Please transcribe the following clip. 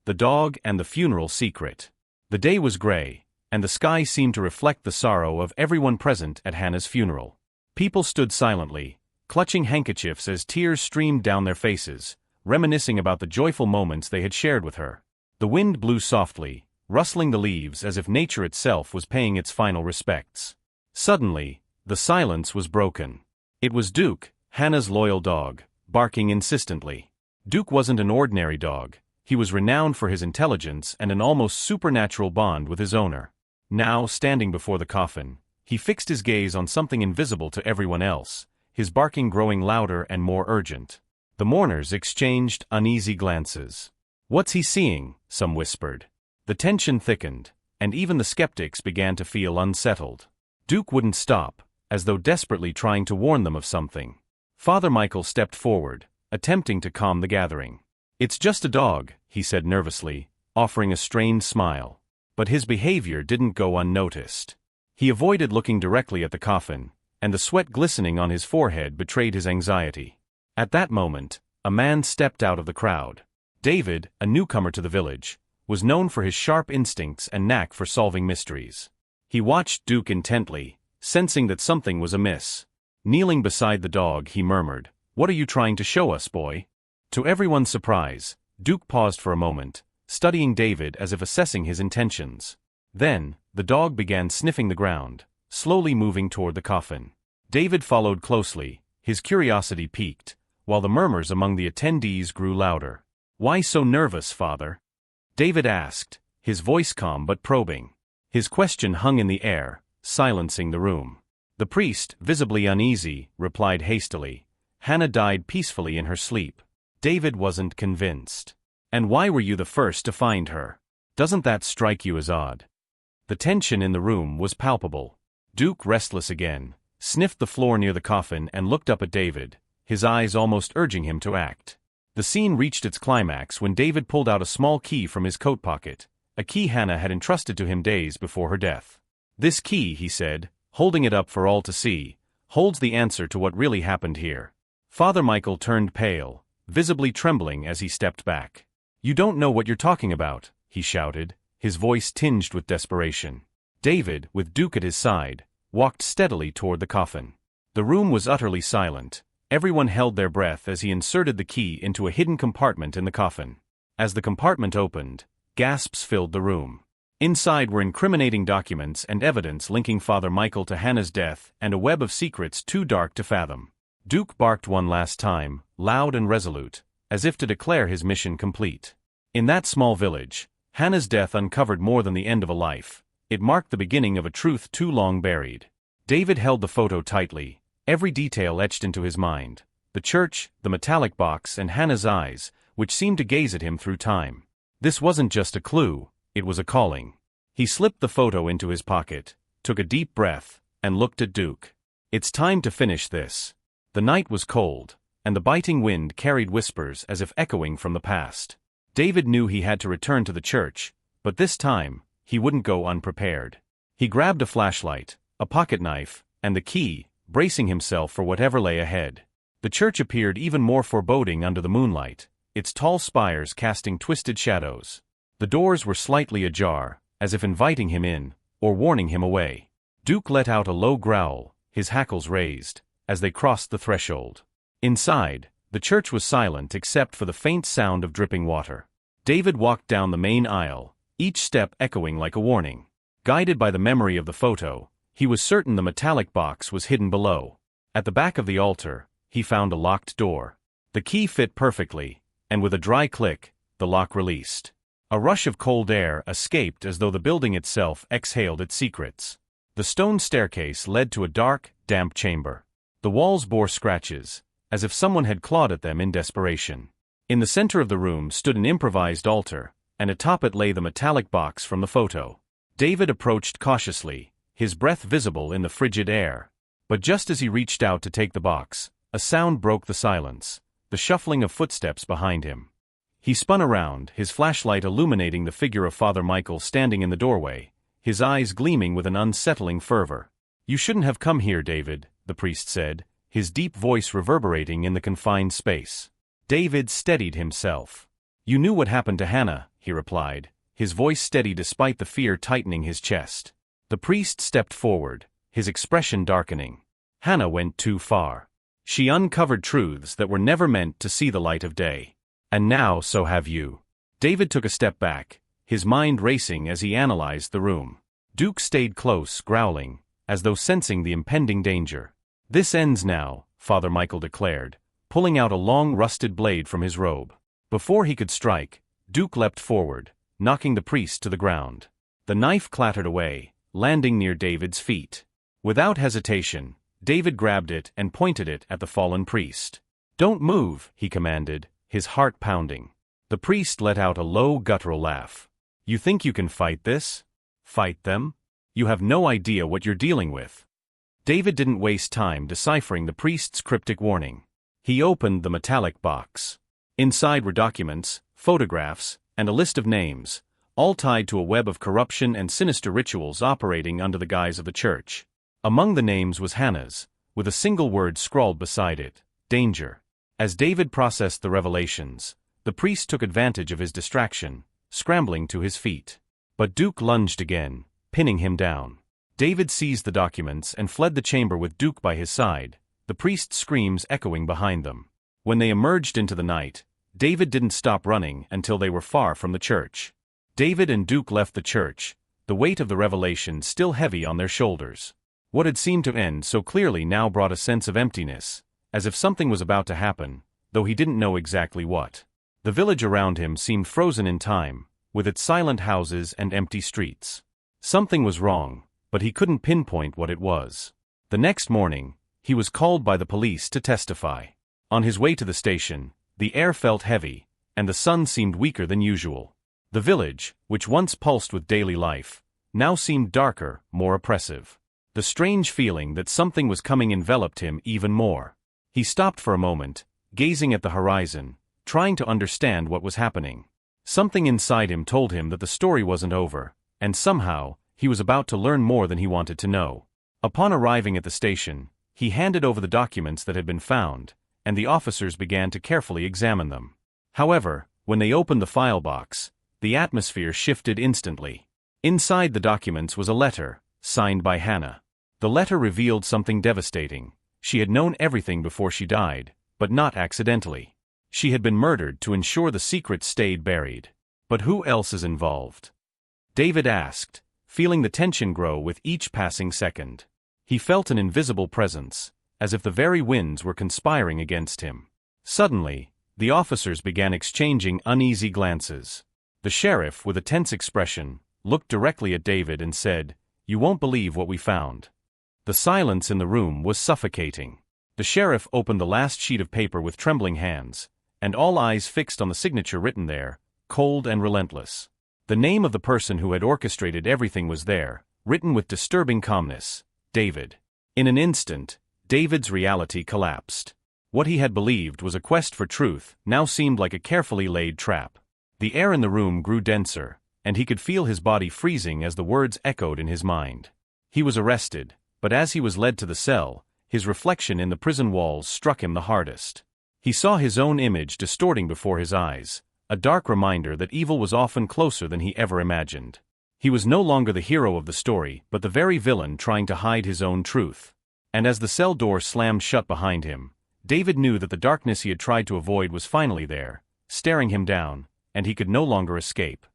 the dog and the funeral secret. The day was gray, and the sky seemed to reflect the sorrow of everyone present at Hannah's funeral. People stood silently, clutching handkerchiefs as tears streamed down their faces, reminiscing about the joyful moments they had shared with her. The wind blew softly, rustling the leaves as if nature itself was paying its final respects. Suddenly, the silence was broken. It was Duke, Hannah's loyal dog, barking insistently. Duke wasn't an ordinary dog. He was renowned for his intelligence and an almost supernatural bond with his owner. Now, standing before the coffin, he fixed his gaze on something invisible to everyone else, his barking growing louder and more urgent. The mourners exchanged uneasy glances. "What's he seeing?" some whispered. The tension thickened, and even the skeptics began to feel unsettled. Duke wouldn't stop, as though desperately trying to warn them of something. Father Michael stepped forward, attempting to calm the gathering. "It's just a dog," he said nervously, offering a strained smile. But his behavior didn't go unnoticed. He avoided looking directly at the coffin, and the sweat glistening on his forehead betrayed his anxiety. At that moment, a man stepped out of the crowd. David, a newcomer to the village, was known for his sharp instincts and knack for solving mysteries. He watched Duke intently, sensing that something was amiss. Kneeling beside the dog, he murmured, "What are you trying to show us, boy?" To everyone's surprise, Duke paused for a moment, studying David as if assessing his intentions. Then, the dog began sniffing the ground, slowly moving toward the coffin. David followed closely, his curiosity piqued, while the murmurs among the attendees grew louder. "Why so nervous, Father?" David asked, his voice calm but probing. His question hung in the air, silencing the room. The priest, visibly uneasy, replied hastily, "Hannah died peacefully in her sleep." David wasn't convinced. "And why were you the first to find her? Doesn't that strike you as odd?" The tension in the room was palpable. Duke, restless again, sniffed the floor near the coffin and looked up at David, his eyes almost urging him to act. The scene reached its climax when David pulled out a small key from his coat pocket, a key Hannah had entrusted to him days before her death. "This key," he said, holding it up for all to see, "holds the answer to what really happened here." Father Michael turned pale, visibly trembling as he stepped back. "You don't know what you're talking about," he shouted, his voice tinged with desperation. David, with Duke at his side, walked steadily toward the coffin. The room was utterly silent. Everyone held their breath as he inserted the key into a hidden compartment in the coffin. As the compartment opened, gasps filled the room. Inside were incriminating documents and evidence linking Father Michael to Hannah's death and a web of secrets too dark to fathom. Duke barked one last time, loud and resolute, as if to declare his mission complete. In that small village, Hannah's death uncovered more than the end of a life. It marked the beginning of a truth too long buried. David held the photo tightly, every detail etched into his mind. The church, the metallic box, and Hannah's eyes, which seemed to gaze at him through time. This wasn't just a clue, it was a calling. He slipped the photo into his pocket, took a deep breath, and looked at Duke. "It's time to finish this." The night was cold, and the biting wind carried whispers as if echoing from the past. David knew he had to return to the church, but this time, he wouldn't go unprepared. He grabbed a flashlight, a pocket knife, and the key, bracing himself for whatever lay ahead. The church appeared even more foreboding under the moonlight, its tall spires casting twisted shadows. The doors were slightly ajar, as if inviting him in, or warning him away. Duke let out a low growl, his hackles raised, as they crossed the threshold. Inside, the church was silent except for the faint sound of dripping water. David walked down the main aisle, each step echoing like a warning. Guided by the memory of the photo, he was certain the metallic box was hidden below. At the back of the altar, he found a locked door. The key fit perfectly, and with a dry click, the lock released. A rush of cold air escaped as though the building itself exhaled its secrets. The stone staircase led to a dark, damp chamber. The walls bore scratches, as if someone had clawed at them in desperation. In the center of the room stood an improvised altar, and atop it lay the metallic box from the photo. David approached cautiously, his breath visible in the frigid air. But just as he reached out to take the box, a sound broke the silence, the shuffling of footsteps behind him. He spun around, his flashlight illuminating the figure of Father Michael standing in the doorway, his eyes gleaming with an unsettling fervor. "You shouldn't have come here, David," the priest said, his deep voice reverberating in the confined space. David steadied himself. "You knew what happened to Hannah," he replied, his voice steady despite the fear tightening his chest. The priest stepped forward, his expression darkening. Hannah went too far. She uncovered truths that were never meant to see the light of day. And now so have you. David took a step back, his mind racing as he analyzed the room. Duke stayed close, growling, as though sensing the impending danger. This ends now, Father Michael declared, pulling out a long rusted blade from his robe. Before he could strike, Duke leapt forward, knocking the priest to the ground. The knife clattered away, landing near David's feet. Without hesitation, David grabbed it and pointed it at the fallen priest. "Don't move," he commanded, his heart pounding. The priest let out a low guttural laugh. "You think you can fight this? Fight them? You have no idea what you're dealing with." David didn't waste time deciphering the priest's cryptic warning. He opened the metallic box. Inside were documents, photographs, and a list of names, all tied to a web of corruption and sinister rituals operating under the guise of the church. Among the names was Hannah's, with a single word scrawled beside it: danger. As David processed the revelations, the priest took advantage of his distraction, scrambling to his feet. But Duke lunged again, pinning him down. David seized the documents and fled the chamber with Duke by his side, the priest's screams echoing behind them. When they emerged into the night, David didn't stop running until they were far from the church. David and Duke left the church, the weight of the revelation still heavy on their shoulders. What had seemed to end so clearly now brought a sense of emptiness, as if something was about to happen, though he didn't know exactly what. The village around him seemed frozen in time, with its silent houses and empty streets. Something was wrong, but he couldn't pinpoint what it was. The next morning, he was called by the police to testify. On his way to the station, the air felt heavy, and the sun seemed weaker than usual. The village, which once pulsed with daily life, now seemed darker, more oppressive. The strange feeling that something was coming enveloped him even more. He stopped for a moment, gazing at the horizon, trying to understand what was happening. Something inside him told him that the story wasn't over, and somehow, he was about to learn more than he wanted to know. Upon arriving at the station, he handed over the documents that had been found, and the officers began to carefully examine them. However, when they opened the file box, the atmosphere shifted instantly. Inside the documents was a letter, signed by Hannah. The letter revealed something devastating. She had known everything before she died, but not accidentally. She had been murdered to ensure the secret stayed buried. But who else is involved? David asked, feeling the tension grow with each passing second. He felt an invisible presence, as if the very winds were conspiring against him. Suddenly, the officers began exchanging uneasy glances. The sheriff, with a tense expression, looked directly at David and said, "You won't believe what we found." The silence in the room was suffocating. The sheriff opened the last sheet of paper with trembling hands, and all eyes fixed on the signature written there, cold and relentless. The name of the person who had orchestrated everything was there, written with disturbing calmness: David. In an instant, David's reality collapsed. What he had believed was a quest for truth now seemed like a carefully laid trap. The air in the room grew denser, and he could feel his body freezing as the words echoed in his mind. He was arrested, but as he was led to the cell, his reflection in the prison walls struck him the hardest. He saw his own image distorting before his eyes, a dark reminder that evil was often closer than he ever imagined. He was no longer the hero of the story, but the very villain trying to hide his own truth. And as the cell door slammed shut behind him, David knew that the darkness he had tried to avoid was finally there, staring him down, and he could no longer escape.